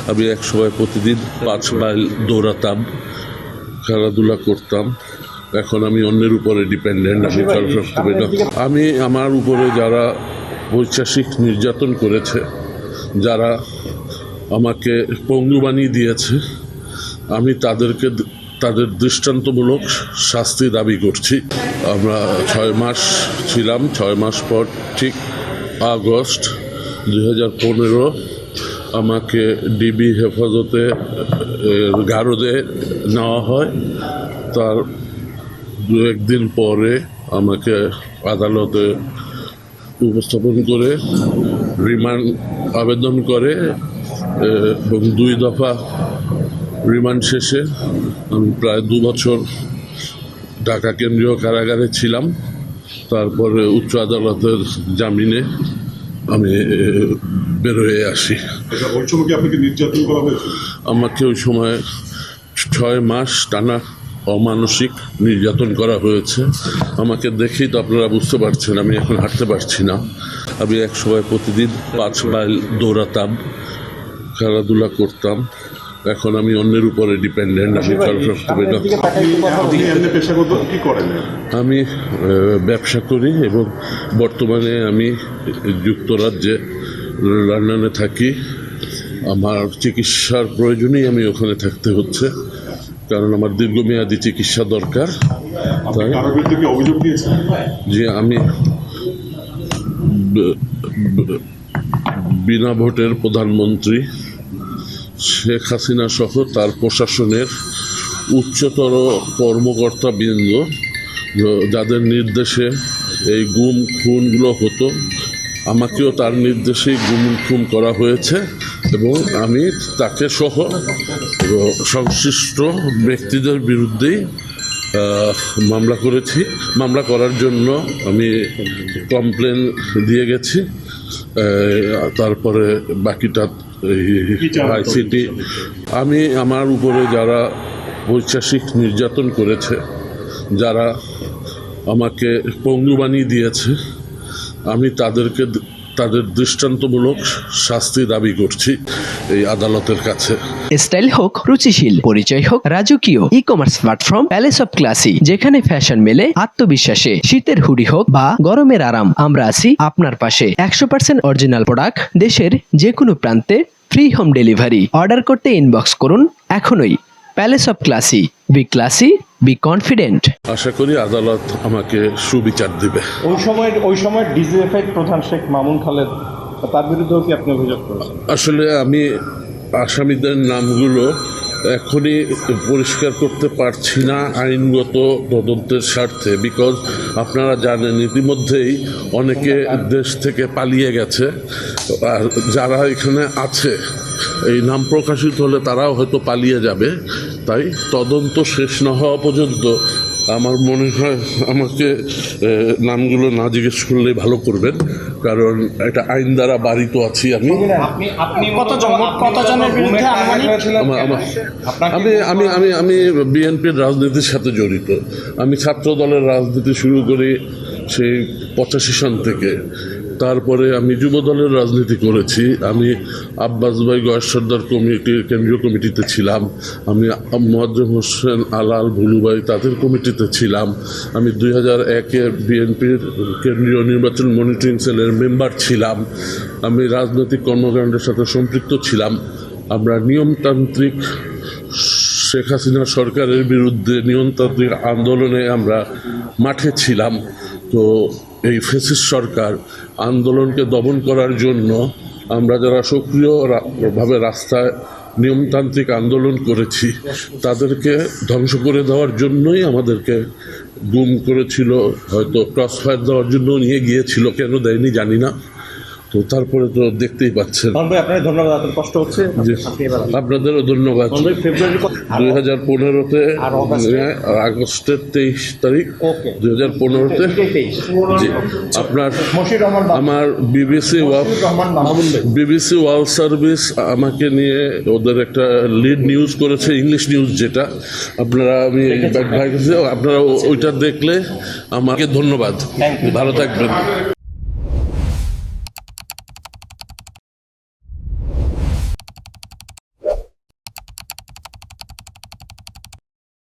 আমি এক সময় প্রতিদিন 5 মাইল দৌড়াতাম, খেলাধুলা করতাম। এখন আমি অন্যের উপরে ডিপেন্ডেন্ট। আমি কারো রাখতে পারি না। আমি আমার উপরে যারা বৈশ্বাসিক নির্যাতন করেছে, যারা আমাকে পঙ্গু বানিয়ে দিয়েছে, আমি তাদের দৃষ্টান্তমূলক শাস্তি দাবি করছি। আমরা 6 মাস ছিলাম। 6 মাস পর ঠিক আগস্ট 2015 আমাকে ডিবি হেফাজতে গারদে নেওয়া হয়। তার 2-1 দিন পরে আমাকে আদালতে উপস্থাপন করে রিমান্ড আবেদন করে এবং 2 দফা রিমান্ড শেষে আমি প্রায় 2 বছর ঢাকা কেন্দ্রীয় কারাগারে ছিলাম। তারপরে উচ্চ আদালতের জামিনে আমি বের হয়ে আসি। আমাকে ওই সময় 6 মাস টানা অমানসিক নির্যাতন করা হয়েছে। আমাকে দেখেই তো আপনারা বুঝতে পারছেন আমি এখন হাঁটতে পারছি না। আমি এক সময় প্রতিদিন 5 মাইল দৌড়াতাম, খেলাধুলা করতাম। এখন আমি অন্যের উপরে ডিপেন্ডেন্ট। আমি কারো রাখতে পারি না। আমি ব্যবসা করি এবং বর্তমানে আমি যুক্তরাজ্যে লন্ডনে থাকি। আমার চিকিৎসার প্রয়োজনেই আমি ওখানে থাকতে হচ্ছে, কারণ আমার দীর্ঘমেয়াদী চিকিৎসা দরকার। তাই যে আমি বিনা ভোটের প্রধানমন্ত্রী শেখ হাসিনা সহ তার প্রশাসনের উচ্চতর কর্মকর্তাবৃন্দ যাদের নির্দেশে এই গুম খুনগুলো হতো, আমাকেও তার নির্দেশেই গুম খুন করা হয়েছে এবং আমি তাকে সহ সংশ্লিষ্ট ব্যক্তিদের বিরুদ্ধেই মামলা করেছি। মামলা করার জন্য আমি কমপ্লেন দিয়ে গেছি। তারপরে বাকিটা আইসিটি। আমি আমার উপরে যারা বৈশ্বাসিক নির্যাতন করেছে, যারা আমাকে পঙ্গু বানিয়ে দিয়েছে, আমি তাদের দৃষ্টান্তমূলক শাস্তি দাবি করছি এই আদালতের কাছে। স্টাইল হোক রুচিশীল, পরিচয় হোক রাজকীয়, e commerce platform palace of classy, যেখানে ফ্যাশন মেলে আত্মবিশ্বাসে। শীতের হুডি হোক বা গরমের আরাম, আমরা আছি আপনার পাশে। 100% অরিজিনাল প্রোডাক্ট, দেশের যে কোনো প্রান্তে, ফ্রি হোম ডেলিভারি। অর্ডার করতে ইনবক্স করুন এখনই। Palace of classy, be classy, be confident. আশা করি আদালত আমাকে সুবিচার দিবে। ওই সময় ডিজিএফআই প্রধান শেখ মামুন খালেদ, তার বিরুদ্ধেও কি আপনি অভিযোগ করেছেন? আসলে আমি আসামিদের নামগুলো এখনই পরিষ্কার করতে পারছি না আইনগত তদন্তের স্বার্থে, বিকজ আপনারা জানেন ইতিমধ্যেই অনেকে দেশ থেকে পালিয়ে গেছে। আর যারা এখানে আছে এই নাম প্রকাশিত হলে তারাও হয়তো পালিয়ে যাবে। তাই তদন্ত শেষ না হওয়া পর্যন্ত আমার মনে হয় আমাকে নামগুলো না জিজ্ঞেস করলেই ভালো করবেন, কারণ এটা আইন দ্বারা বাড়িত আছি আমি। আমি বিএনপির রাজনীতির সাথে জড়িত। আমি ছাত্র দলের রাজনীতি শুরু করি সেই 85 সন থেকে। তারপরে আমি যুব দলের রাজনীতি করেছি। আমি আব্বাস ভাই গয়েস সর্দার কমিটির কেন্দ্রীয় কমিটিতে ছিলাম। আমি মোয়াজ্জেম হোসেন আলাল ভুলু ভাই তাদের কমিটিতে ছিলাম। আমি 2001-এ বিএনপির কেন্দ্রীয় নির্বাচন মনিটরিং সেলের মেম্বার ছিলাম। আমি রাজনৈতিক কর্মকাণ্ডের সাথে সম্পৃক্ত ছিলাম। আমরা নিয়মতান্ত্রিক শেখ হাসিনা সরকারের বিরুদ্ধে নিয়মতান্ত্রিক আন্দোলনে আমরা মাঠে ছিলাম। তো এই ফ্যাসিস্ট সরকার আন্দোলনকে দমন করার জন্য আমরা যারা সক্রিয়ভাবে রাস্তায় নিয়মতান্ত্রিক আন্দোলন করেছি তাদেরকে ধ্বংস করে দেওয়ার জন্যই আমাদেরকে গুম করেছিল, হয়তো ক্রস ফায়ার দেওয়ার জন্য নিয়ে গিয়েছিল, কেন দেয়নি জানি না। তো তারপরে তো দেখতেই পাচ্ছেন। ধন্যবাদ, কষ্ট হচ্ছে। আপনাদেরও ধন্যবাদ। 2015-তে আগস্টের 23 তারিখ 2015-তে আপনার আমার বিবিসি ওয়ার্ল্ড সার্ভিস আমাকে নিয়ে ওদের একটা লিড নিউজ করেছে, ইংলিশ নিউজ যেটা আপনারা আপনারা ওইটা দেখলে আমাকে ধন্যবাদ। ভালো থাকবেন।